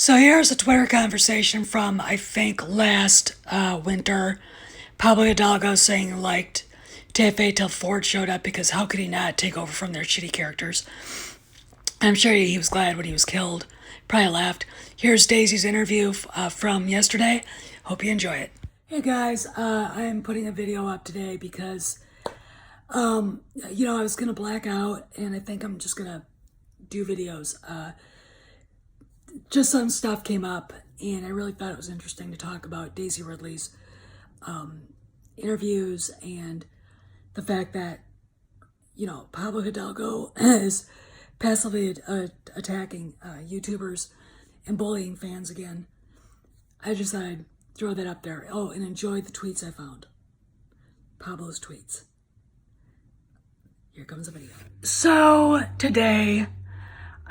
So here's a Twitter conversation from, I think, last winter. Pablo Hidalgo saying he liked TFA till Ford showed up because how could he not take over from their shitty characters? I'm sure he was glad when he was killed. Probably laughed. Here's Daisy's interview from yesterday. Hope you enjoy it. Hey guys, I'm putting a video up today because, I was gonna black out and I think I'm just gonna do videos. Just some stuff came up, and I really thought it was interesting to talk about Daisy Ridley's interviews and the fact that, Pablo Hidalgo is passively attacking YouTubers and bullying fans again. I just thought I'd throw that up there. Oh, and enjoy the tweets I found. Pablo's tweets. Here comes the video. So, today,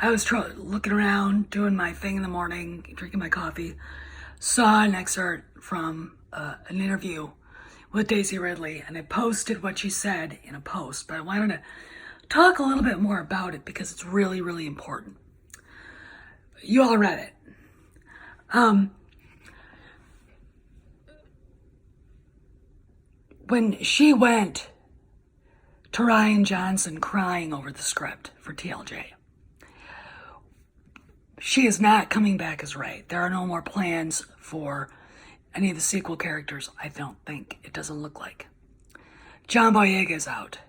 I was looking around, doing my thing in the morning, drinking my coffee, saw an excerpt from an interview with Daisy Ridley, and I posted what she said in a post, but I wanted to talk a little bit more about it because it's really, really important. You all read it. When she went to Rian Johnson crying over the script for TLJ, she is not coming back as Rey. There are no more plans for any of the sequel characters, I don't think. It doesn't look like. John Boyega is out.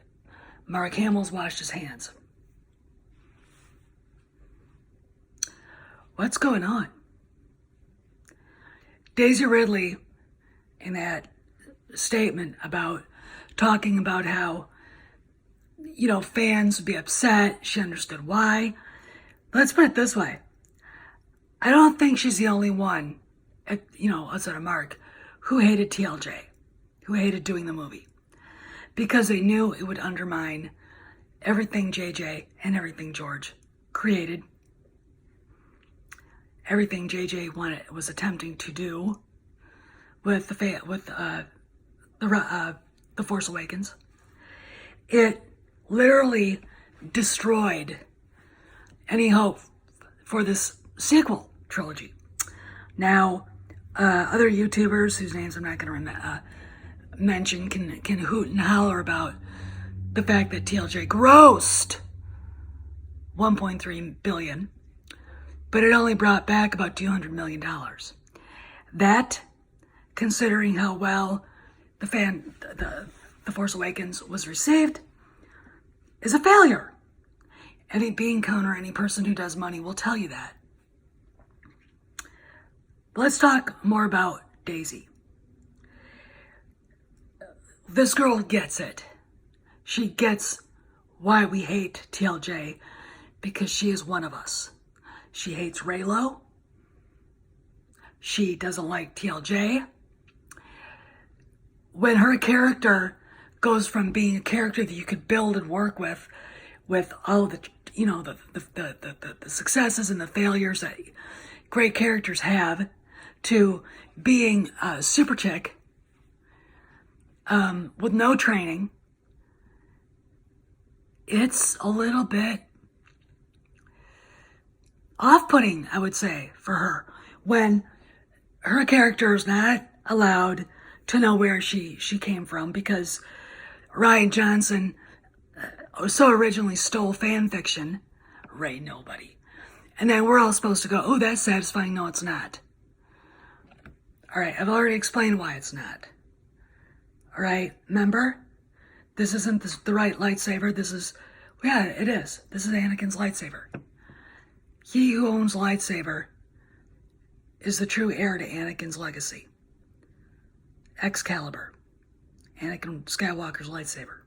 Mark Hamill's washed his hands. What's going on? Daisy Ridley, in that statement about talking about how, fans would be upset, she understood why. Let's put it this way. I don't think she's the only one, outside of Mark, who hated TLJ, who hated doing the movie. Because they knew it would undermine everything JJ and everything George created. Everything JJ was attempting to do with The Force Awakens. It literally destroyed any hope for this sequel trilogy. Now, other YouTubers whose names I'm not going to mention can hoot and holler about the fact that TLJ grossed $1.3 billion, but it only brought back about $200 million. That, considering how well the Force Awakens was received, is a failure. Any bean counter, any person who does money will tell you that. Let's talk more about Daisy. This girl gets it. She gets why we hate TLJ, because she is one of us. She hates Reylo. She doesn't like TLJ. When her character goes from being a character that you could build and work with all the, the successes and the failures that great characters have, to being a super chick with no training, it's a little bit off-putting, I would say, for her, when her character is not allowed to know where she came from, because Rian Johnson so originally stole fan fiction, Rey nobody, and then we're all supposed to go, oh, that's satisfying. No, it's not. All right, I've already explained why it's not. All right, remember? This isn't the right lightsaber. This is, yeah, it is. This is Anakin's lightsaber. He who owns lightsaber is the true heir to Anakin's legacy. Excalibur, Anakin Skywalker's lightsaber.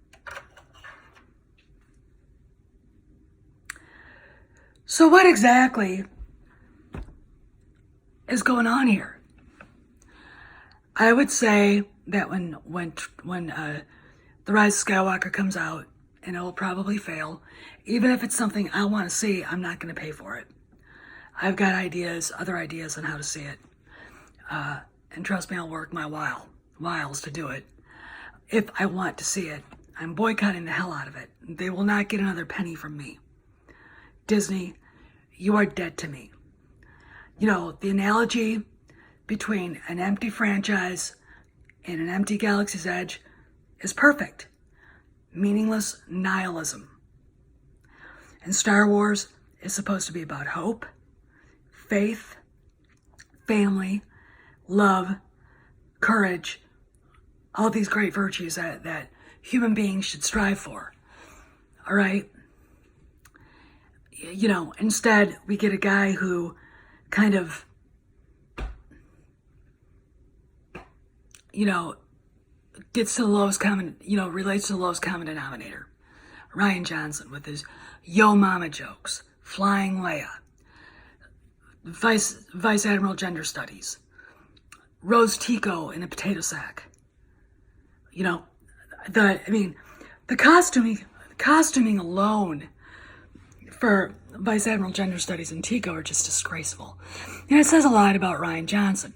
So what exactly is going on here? I would say that when The Rise of Skywalker comes out, and it will probably fail, even if it's something I want to see, I'm not going to pay for it. I've got other ideas on how to see it. And trust me, I'll work my wiles to do it. If I want to see it, I'm boycotting the hell out of it. They will not get another penny from me. Disney, you are dead to me. You know, the analogy between an empty franchise and an empty Galaxy's Edge is perfect. Meaningless nihilism. And Star Wars is supposed to be about hope, faith, family, love, courage, all these great virtues that human beings should strive for. All right? You know, instead, we get a guy who kind of, you know, gets to the lowest common, you know, relates to the lowest common denominator. Rian Johnson with his Yo Mama jokes, Flying Leia, Vice Admiral Gender Studies, Rose Tico in a potato sack. You know, the costuming alone for Vice Admiral Gender Studies and Tico are just disgraceful. And it says a lot about Rian Johnson.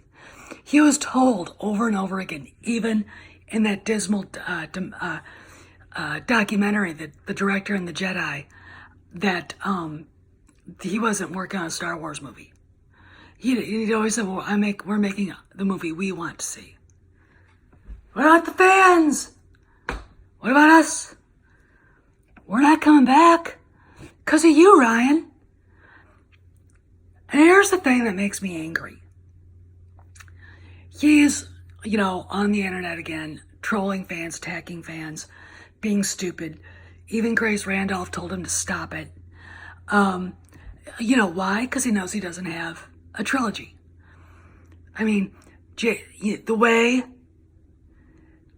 He was told over and over again, even in that dismal documentary, The Director and the Jedi, that he wasn't working on a Star Wars movie. He'd always say, well, we're making the movie we want to see. What about the fans? What about us? We're not coming back. 'Cause of you, Ryan. And here's the thing that makes me angry. He's, you know, on the internet again, trolling fans, attacking fans, being stupid. Even Grace Randolph told him to stop it. You know why? Because he knows he doesn't have a trilogy. I mean, the way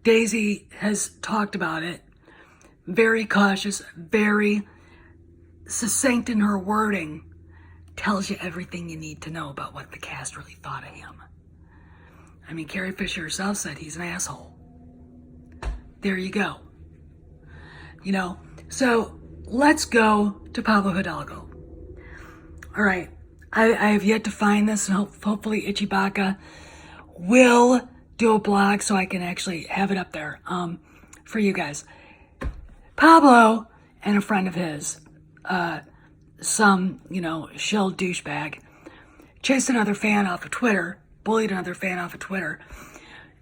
Daisy has talked about it, very cautious, very succinct in her wording, tells you everything you need to know about what the cast really thought of him. I mean, Carrie Fisher herself said he's an asshole. There you go. You know, so let's go to Pablo Hidalgo. All right, I have yet to find this, and hopefully Ichibaka will do a blog so I can actually have it up there for you guys. Pablo and a friend of his, some, you know, shill douchebag, chased another fan off of Twitter, bullied another fan off of Twitter,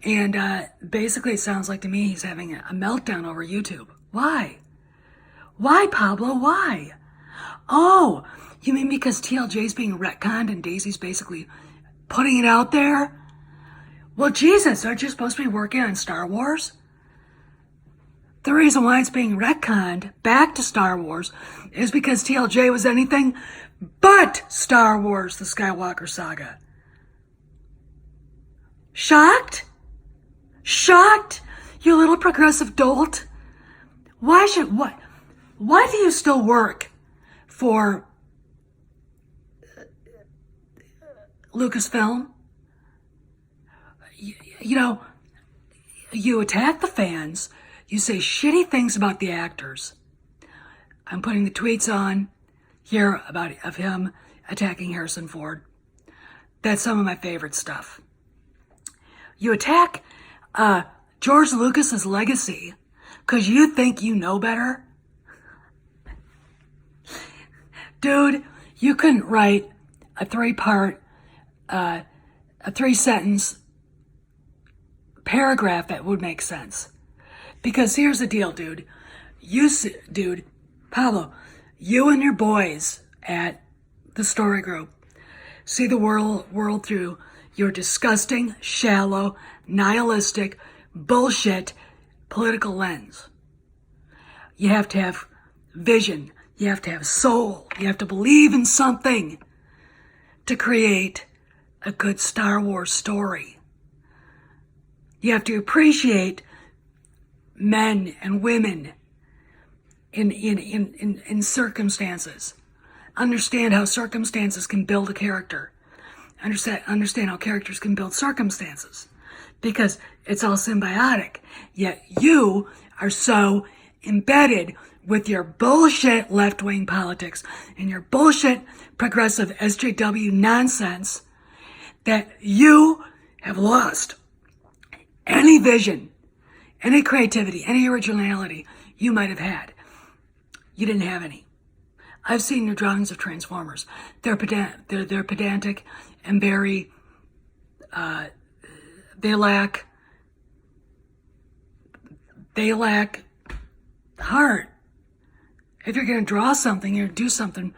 and basically it sounds like to me he's having a meltdown over YouTube. Why? Why, Pablo? Why? Oh, you mean because TLJ's being retconned and Daisy's basically putting it out there? Well, Jesus, aren't you supposed to be working on Star Wars? The reason why it's being retconned back to Star Wars is because TLJ was anything but Star Wars, the Skywalker saga. Shocked? Shocked? You little progressive dolt? Why do you still work for Lucasfilm? You know, you attack the fans, you say shitty things about the actors. I'm putting the tweets on here of him attacking Harrison Ford. That's some of my favorite stuff. You attack George Lucas's legacy because you think you know better. Dude, you couldn't write a three-sentence paragraph that would make sense. Because here's the deal, dude. Pablo, you and your boys at the Story Group see the world through your disgusting, shallow, nihilistic, bullshit political lens. You have to have vision. You have to have soul. You have to believe in something to create a good Star Wars story. You have to appreciate men and women in circumstances. Understand how circumstances can build a character. Understand how characters can build circumstances. Because it's all symbiotic. Yet you are so embedded with your bullshit left-wing politics and your bullshit progressive SJW nonsense that you have lost any vision, any creativity, any originality you might have had. You didn't have any. I've seen your drawings of Transformers. They're pedantic and very, they lack heart. If you're going to draw something, you're going to do something,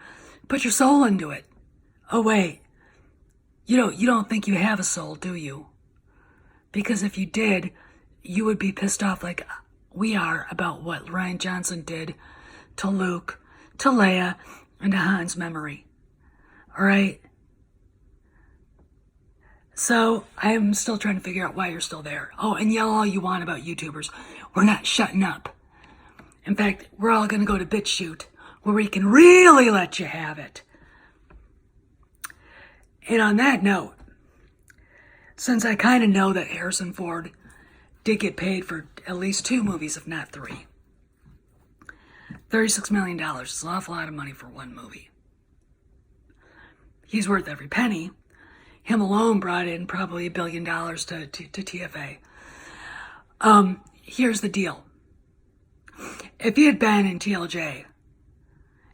put your soul into it. Oh, wait. You don't think you have a soul, do you? Because if you did, you would be pissed off like we are about what Rian Johnson did to Luke, to Leia, and to Han's memory. All right? So I am still trying to figure out why you're still there. Oh, and yell all you want about YouTubers. We're not shutting up. In fact, we're all going to go to BitChute, where we can really let you have it. And on that note, since I kind of know that Harrison Ford did get paid for at least 2 movies, if not 3, $36 million is an awful lot of money for one movie. He's worth every penny. Him alone brought in probably $1 billion to TFA. Here's the deal. If he had been in TLJ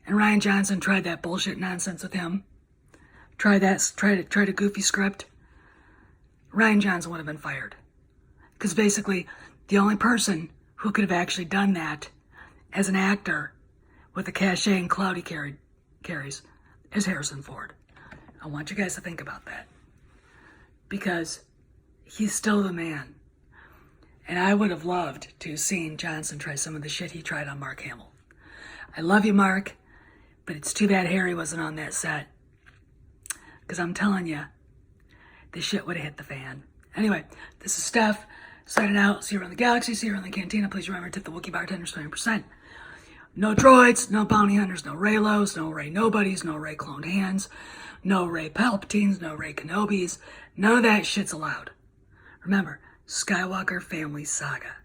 and Rian Johnson tried that bullshit nonsense with him, tried a goofy script, Rian Johnson would have been fired. Because basically, the only person who could have actually done that as an actor with the cachet and clout he carries is Harrison Ford. I want you guys to think about that. Because he's still the man. And I would have loved to have seen Johnson try some of the shit he tried on Mark Hamill. I love you, Mark, but it's too bad Harry wasn't on that set. Because I'm telling you, this shit would have hit the fan. Anyway, this is Steph, signing out. See you around the galaxy, see you around the cantina. Please remember to tip the Wookiee bartenders 20%. No droids, no bounty hunters, no Reylos, no Rey Nobodies, no Rey cloned hands, no Rey Palpatines, no Rey Kenobis. None of that shit's allowed. Remember, Skywalker Family Saga.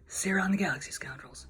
See you around the galaxy, scoundrels.